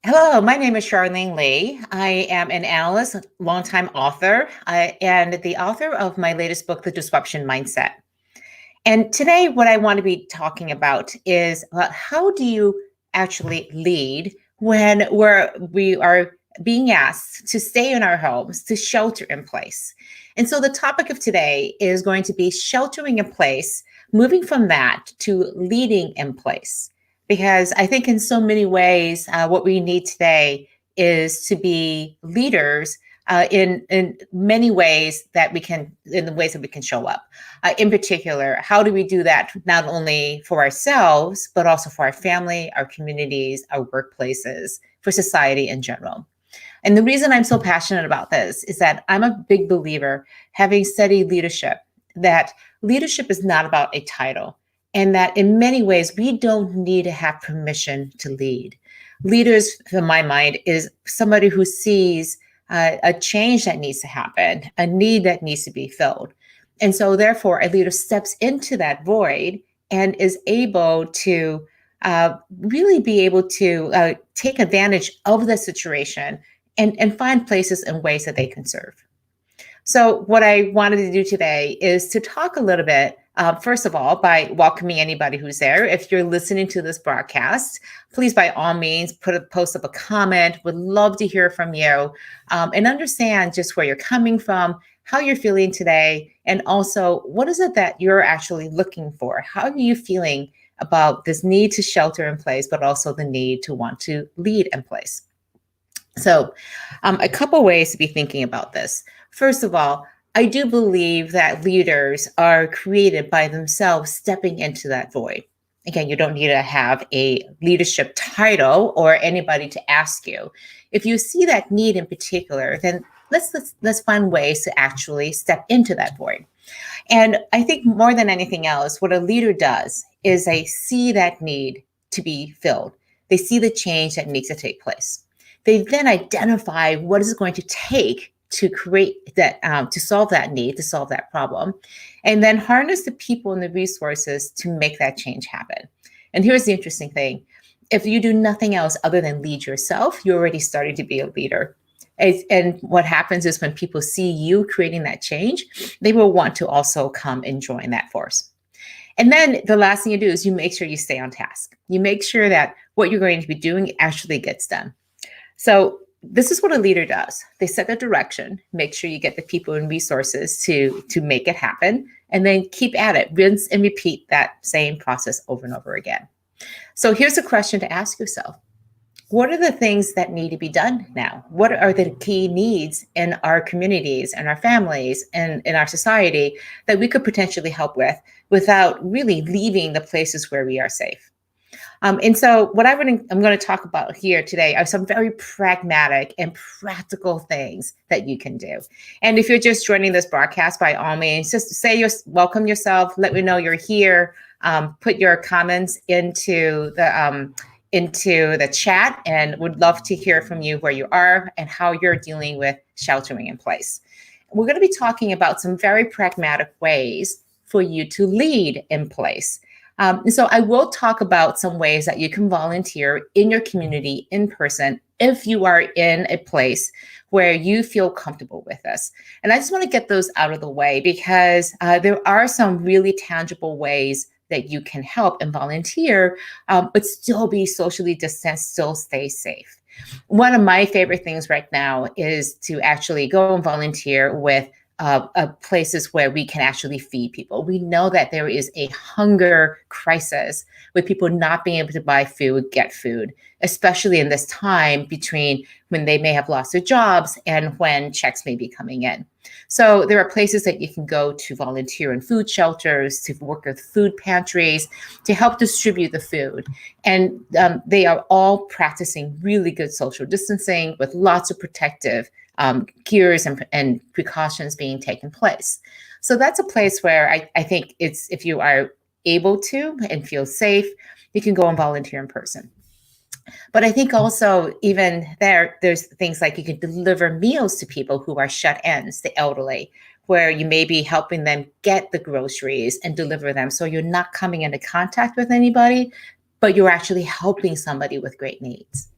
Hello, my name is Charlene Lee. I am an analyst, longtime author, and the author of my latest book, The Disruption Mindset. And today, what I want to be talking about is how do you actually lead when we are being asked to stay in our homes, to shelter in place. And so the topic of today is going to be sheltering in place, moving from that to leading in place. Because I think in so many ways, what we need today is to be leaders in many ways that we can, in the ways that we can show up. In particular, how do we do that not only for ourselves, but also for our family, our communities, our workplaces, for society in general? And the reason I'm so passionate about this is that I'm a big believer, having studied leadership, that leadership is not about a title, and that in many ways, we don't need to have permission to lead. Leaders, in my mind, is somebody who sees a change that needs to happen, a need that needs to be filled. And so, therefore, a leader steps into that void and is able to really be able to take advantage of the situation and find places and ways that they can serve. So, what I wanted to do today is to talk a little bit, first of all, by welcoming anybody who's there. If you're listening to this broadcast, please, by all means, post up a comment. Would love to hear from you and understand just where you're coming from, how you're feeling today, and also what is it that you're actually looking for? How are you feeling about this need to shelter in place, but also the need to want to lead in place? So, a couple ways to be thinking about this. First of all, I do believe that leaders are created by themselves stepping into that void. Again, you don't need to have a leadership title or anybody to ask you. If you see that need in particular, then let's find ways to actually step into that void. And I think more than anything else, what a leader does is they see that need to be filled. They see the change that needs to take place. They then identify what is it going to take to create that, to solve that need, to solve that problem, and then harness the people and the resources to make that change happen. And here's the interesting thing. If you do nothing else other than lead yourself, you're already starting to be a leader. And what happens is when people see you creating that change, they will want to also come and join that force. And then the last thing you do is you make sure you stay on task. You make sure that what you're going to be doing actually gets done. So this is what a leader does. They set the direction, make sure you get the people and resources to make it happen, and then keep at it. Rinse and repeat that same process over and over again. So here's a question to ask yourself. What are the things that need to be done now? What are the key needs in our communities and our families and in our society that we could potentially help with without really leaving the places where we are safe? And so what I'm going to talk about here today are some very pragmatic and practical things that you can do. And if you're just joining this broadcast, by all means, just welcome yourself. Let me know you're here. Put your comments into the chat, and would love to hear from you where you are and how you're dealing with sheltering in place. We're going to be talking about some very pragmatic ways for you to lead in place. And so I will talk about some ways that you can volunteer in your community in person if you are in a place where you feel comfortable with this. And I just want to get those out of the way because there are some really tangible ways that you can help and volunteer, but still be socially distanced, still stay safe. One of my favorite things right now is to actually go and volunteer with places where we can actually feed people. We know that there is a hunger crisis with people not being able to buy food, get food, especially in this time between when they may have lost their jobs and when checks may be coming in. So there are places that you can go to volunteer in food shelters, to work with food pantries, to help distribute the food. And they are all practicing really good social distancing with lots of protective cures and precautions being taken place. So that's a place where I think it's, if you are able to and feel safe, you can go and volunteer in person. But I think also even there's things like you can deliver meals to people who are shut-ins, the elderly, where you may be helping them get the groceries and deliver them. So you're not coming into contact with anybody, but you're actually helping somebody with great needs.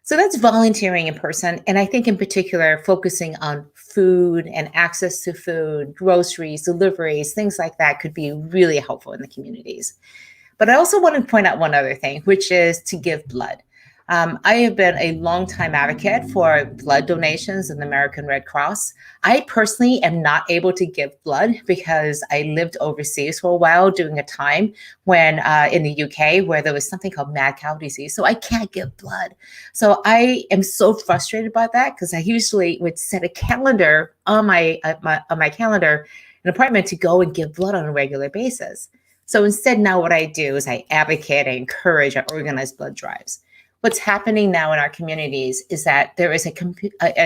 So that's volunteering in person. And I think in particular, focusing on food and access to food, groceries, deliveries, things like that could be really helpful in the communities. But I also want to point out one other thing, which is to give blood. I have been a longtime advocate for blood donations in the American Red Cross. I personally am not able to give blood because I lived overseas for a while during a time when in the UK where there was something called mad cow disease. So I can't give blood. So I am so frustrated about that because I usually would set a calendar on my calendar, an appointment to go and give blood on a regular basis. So instead, now what I do is I advocate, I encourage, I organize blood drives. What's happening now in our communities is that there is a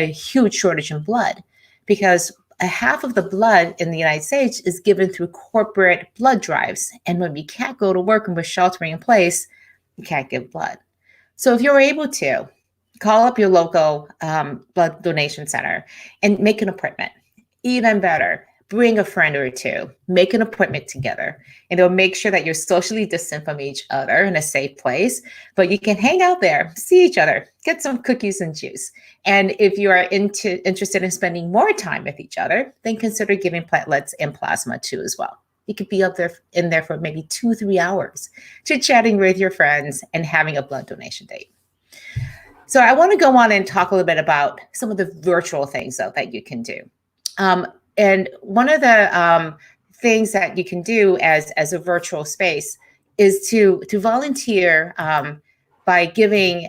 huge shortage in blood because a half of the blood in the United States is given through corporate blood drives. And when we can't go to work and we're sheltering in place, we can't give blood. So if you're able to, call up your local blood donation center and make an appointment. Even better, bring a friend or two, make an appointment together, and they'll make sure that you're socially distant from each other in a safe place, but you can hang out there, see each other, get some cookies and juice. And if you are interested in spending more time with each other, then consider giving platelets and plasma too as well. You could be up there in there for maybe 2-3 hours, chit-chatting with your friends and having a blood donation date. So I want to go on and talk a little bit about some of the virtual things though that you can do. And one of the things that you can do as a virtual space is to volunteer by giving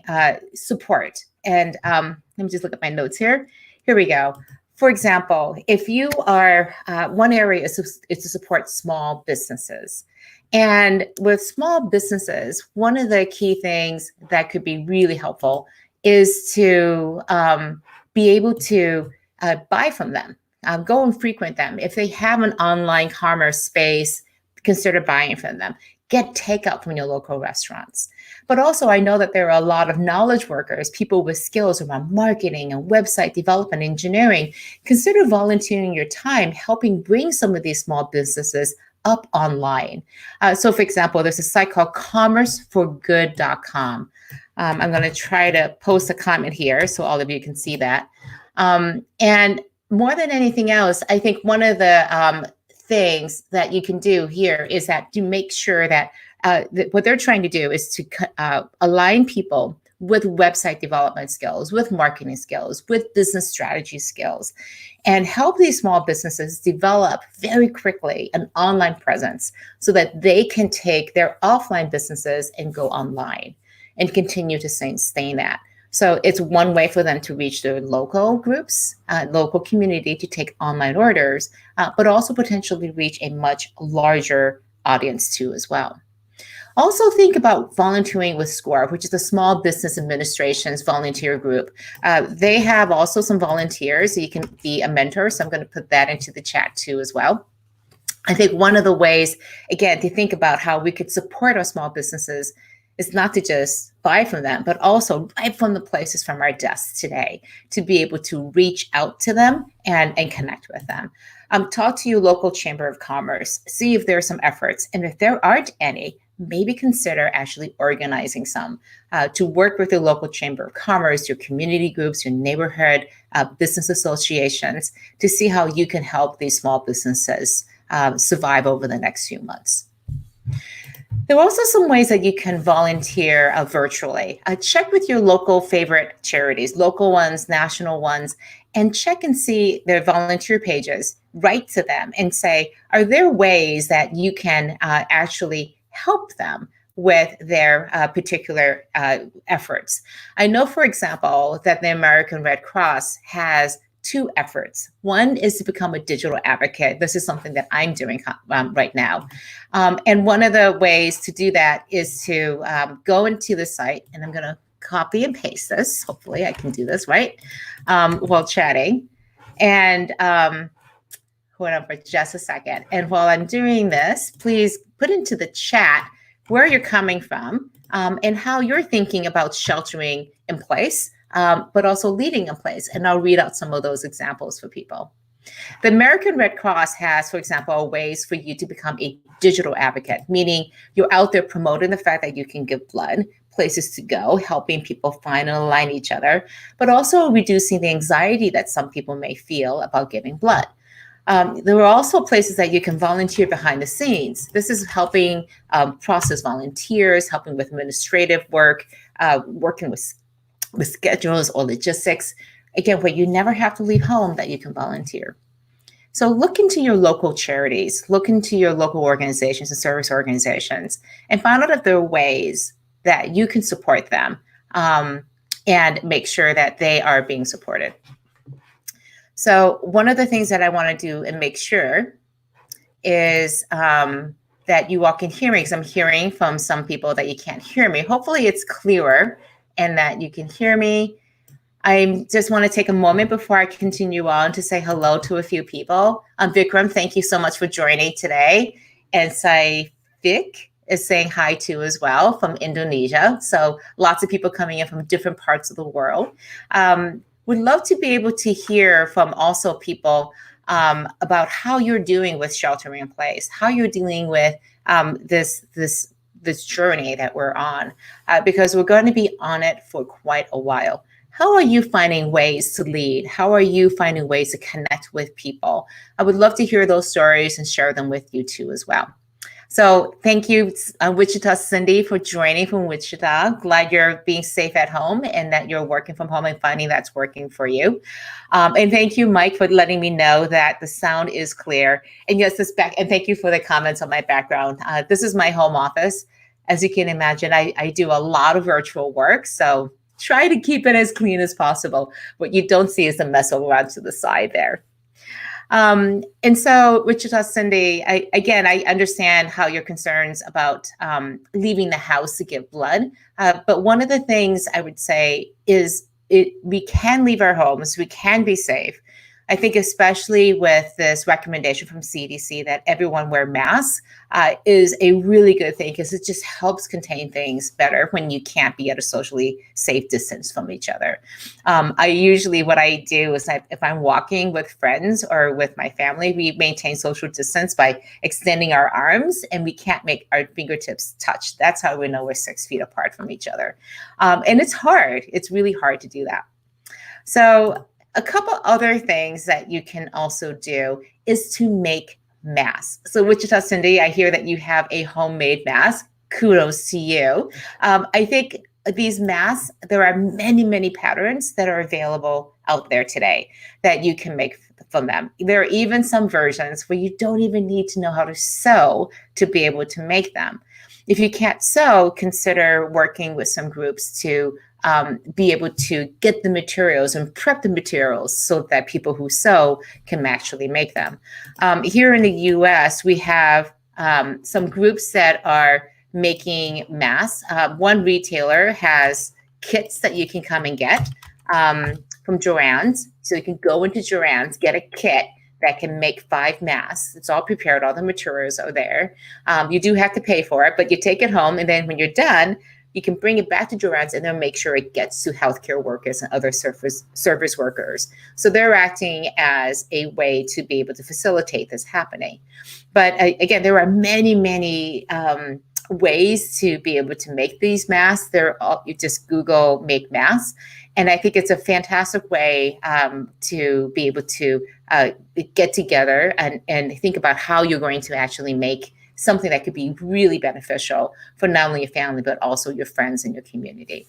support. And let me just look at my notes here. Here we go. For example, if you are, one area is to support small businesses. And with small businesses, one of the key things that could be really helpful is to be able to buy from them. Go and frequent them. If they have an online commerce space, consider buying from them. Get takeout from your local restaurants. But also, I know that there are a lot of knowledge workers, people with skills around marketing and website development, engineering. Consider volunteering your time, helping bring some of these small businesses up online. So for example, there's a site called commerceforgood.com. I'm going to try to post a comment here so all of you can see that. And more than anything else, I think one of the things that you can do here is that to make sure that what they're trying to do is to align people with website development skills, with marketing skills, with business strategy skills, and help these small businesses develop very quickly an online presence so that they can take their offline businesses and go online and continue to sustain that. So it's one way for them to reach their local groups, local community to take online orders, but also potentially reach a much larger audience too as well. Also think about volunteering with SCORE, which is the Small Business Administration's volunteer group. They have also some volunteers, so you can be a mentor. So I'm going to put that into the chat too as well. I think one of the ways, again, to think about how we could support our small businesses is not to just buy from them, but also right from the places from our desks today to be able to reach out to them and connect with them. Talk to your local Chamber of Commerce, see if there are some efforts. And if there aren't any, maybe consider actually organizing some to work with your local Chamber of Commerce, your community groups, your neighborhood business associations to see how you can help these small businesses survive over the next few months. There are also some ways that you can volunteer virtually. Check with your local favorite charities, local ones, national ones, and check and see their volunteer pages. Write to them and say, are there ways that you can actually help them with their particular efforts? I know, for example, that the American Red Cross has two efforts. One is to become a digital advocate. This is something that I'm doing right now. And one of the ways to do that is to go into the site, and I'm going to copy and paste this. Hopefully I can do this right while chatting. And hold on for just a second. And while I'm doing this, please put into the chat where you're coming from and how you're thinking about sheltering in place, but also leading in place. And I'll read out some of those examples for people. The American Red Cross has, for example, ways for you to become a digital advocate, meaning you're out there promoting the fact that you can give blood, places to go, helping people find and align each other, but also reducing the anxiety that some people may feel about giving blood. There are also places that you can volunteer behind the scenes. This is helping process volunteers, helping with administrative work, working with schedules or logistics. Again, where you never have to leave home, that you can volunteer. So look into your local charities, look into your local organizations and service organizations, and find out if there are ways that you can support them and make sure that they are being supported. So one of the things that I want to do and make sure is that you all can hear me, because I'm hearing from some people that you can't hear me. Hopefully it's clearer and that you can hear me. I just want to take a moment before I continue on to say hello to a few people. Vikram, thank you so much for joining today. And Saifik is saying hi too as well from Indonesia. So lots of people coming in from different parts of the world. Would love to be able to hear from also people about how you're doing with sheltering in place, how you're dealing with this journey that we're on, because we're going to be on it for quite a while. How are you finding ways to lead? How are you finding ways to connect with people? I would love to hear those stories and share them with you too as well. So thank you, Wichita Cindy, for joining from Wichita. Glad you're being safe at home and that you're working from home and finding that's working for you. And thank you, Mike, for letting me know that the sound is clear. And yes, and thank you for the comments on my background. This is my home office. As you can imagine, I do a lot of virtual work, so try to keep it as clean as possible. What you don't see is the mess around to the side there. And so, Wichita Cindy, I understand how your concerns about leaving the house to give blood. But one of the things I would say is we can leave our homes, we can be safe. I think especially with this recommendation from CDC that everyone wear masks is a really good thing, because it just helps contain things better when you can't be at a socially safe distance from each other. What I do is if I'm walking with friends or with my family, we maintain social distance by extending our arms, and we can't make our fingertips touch. That's how we know we're 6 feet apart from each other. And it's hard. It's really hard to do that. So a couple other things that you can also do is to make masks. So Wichita Cindy, I hear that you have a homemade mask. Kudos to you. I think these masks, there are many, many patterns that are available out there today that you can make from them. There are even some versions where you don't even need to know how to sew to be able to make them. If you can't sew, consider working with some groups to be able to get the materials and prep the materials so that people who sew can actually make them. Here in the US, we have some groups that are making masks. One retailer has kits that you can come and get from Joann's. So you can go into Joann's, get a kit that can make 5 masks. It's all prepared. All the materials are there. You do have to pay for it, but you take it home. And then when you're done, you can bring it back to Joann's and then make sure it gets to healthcare workers and other service workers. So they're acting as a way to be able to facilitate this happening. But again, there are many, many ways to be able to make these masks. You just Google make masks. And I think it's a fantastic way to be able to get together and think about how you're going to actually make something that could be really beneficial for not only your family, but also your friends and your community.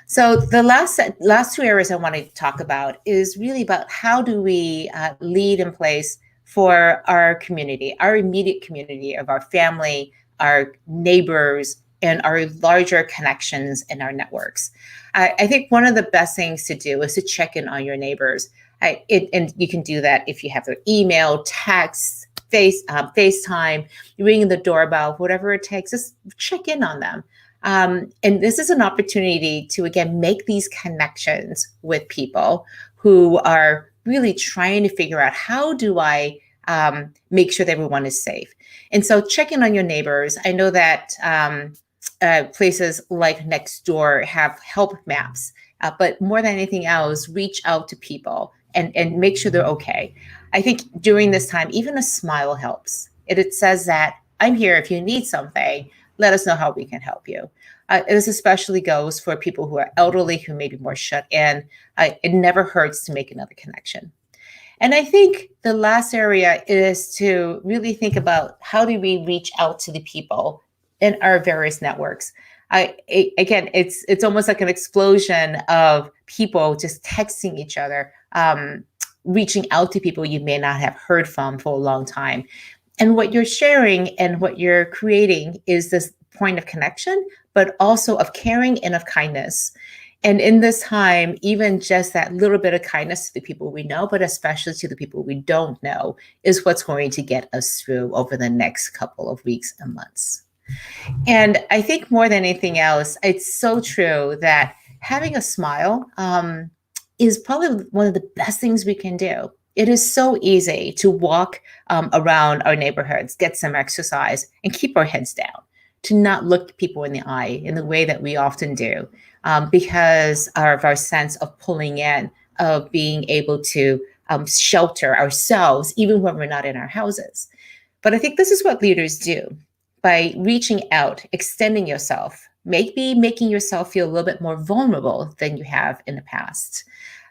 So the last 2 areas I want to talk about is really about how do we lead in place for our community, our immediate community of our family, our neighbors, and our larger connections in our networks. I think one of the best things to do is to check in on your neighbors. And you can do that if you have their email, text, FaceTime, ringing the doorbell, whatever it takes, just check in on them. And this is an opportunity to, again, make these connections with people who are really trying to figure out, how do I make sure that everyone is safe? And so check in on your neighbors. I know that places like Nextdoor have help maps, but more than anything else, reach out to people. and make sure they're okay. I think during this time, even a smile helps. It says that I'm here if you need something, let us know how we can help you. This especially goes for people who are elderly, who may be more shut in. It never hurts to make another connection. And I think the last area is to really think about how do we reach out to the people in our various networks. Again, it's almost like an explosion of people just texting each other, reaching out to people you may not have heard from for a long time. And what you're sharing and what you're creating is this point of connection, but also of caring and of kindness. And in this time, even just that little bit of kindness to the people we know, but especially to the people we don't know, is what's going to get us through over the next couple of weeks and months. And I think more than anything else, it's so true that having a smile is probably one of the best things we can do. It is so easy to walk around our neighborhoods, get some exercise, and keep our heads down, to not look people in the eye in the way that we often do, because of our sense of pulling in, of being able to shelter ourselves, even when we're not in our houses. But I think this is what leaders do. By reaching out, extending yourself, maybe making yourself feel a little bit more vulnerable than you have in the past.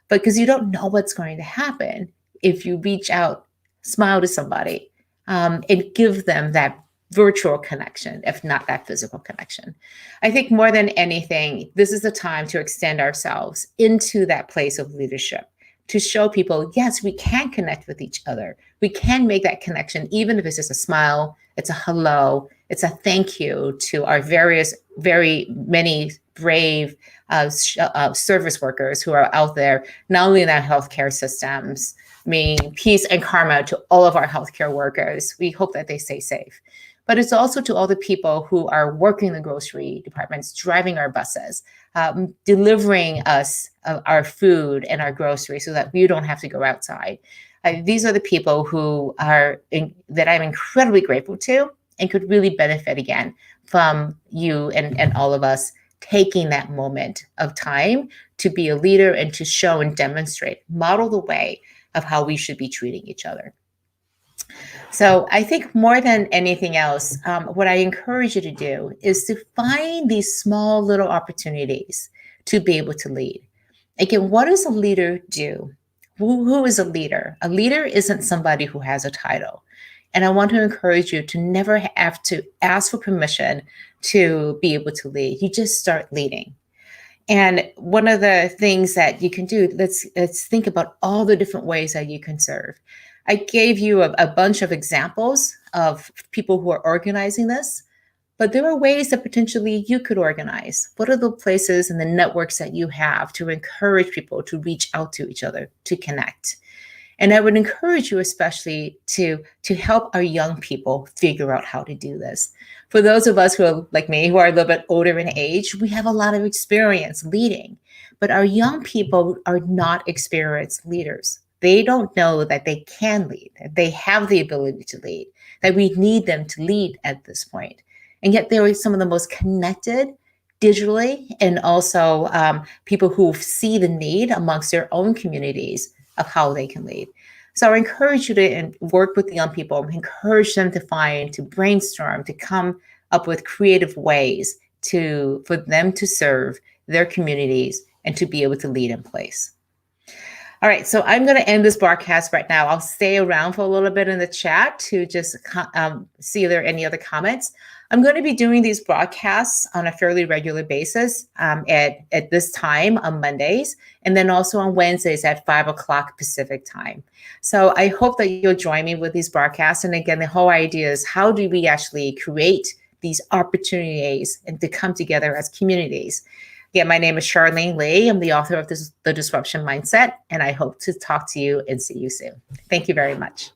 Because you don't know what's going to happen if you reach out, smile to somebody, and give them that virtual connection, if not that physical connection. I think more than anything, this is the time to extend ourselves into that place of leadership, to show people, yes, we can connect with each other. We can make that connection, even if it's just a smile, it's a hello, it's a thank you to our very many brave service workers who are out there, not only in our healthcare systems, meaning peace and karma to all of our healthcare workers. We hope that they stay safe. But it's also to all the people who are working in the grocery departments, driving our buses, delivering us our food and our groceries so that we don't have to go outside. These are the people who that I'm incredibly grateful to and could really benefit again from you and all of us taking that moment of time to be a leader and to show and demonstrate, model the way of how we should be treating each other. So I think more than anything else, what I encourage you to do is to find these small little opportunities to be able to lead. Again, what does a leader do? Who is a leader? A leader isn't somebody who has a title. And I want to encourage you to never have to ask for permission to be able to lead. You just start leading. And one of the things that you can do, let's think about all the different ways that you can serve. I gave you a bunch of examples of people who are organizing this, but there are ways that potentially you could organize. What are the places and the networks that you have to encourage people to reach out to each other, to connect? And I would encourage you especially to help our young people figure out how to do this. For those of us who are like me, who are a little bit older in age, we have a lot of experience leading, but our young people are not experienced leaders. They don't know that they can lead, that they have the ability to lead, that we need them to lead at this point. And yet they are some of the most connected digitally, and also people who see the need amongst their own communities of how they can lead. So I encourage you to work with the young people, encourage them to brainstorm, to come up with creative ways for them to serve their communities and to be able to lead in place. All right, so I'm going to end this broadcast right now. I'll stay around for a little bit in the chat to just see if there are any other comments. I'm going to be doing these broadcasts on a fairly regular basis at this time on Mondays, and then also on Wednesdays at 5 o'clock Pacific time. So I hope that you'll join me with these broadcasts. And again, the whole idea is, how do we actually create these opportunities and to come together as communities? Again, my name is Charlene Lee. I'm the author of The Disruption Mindset, and I hope to talk to you and see you soon. Thank you very much.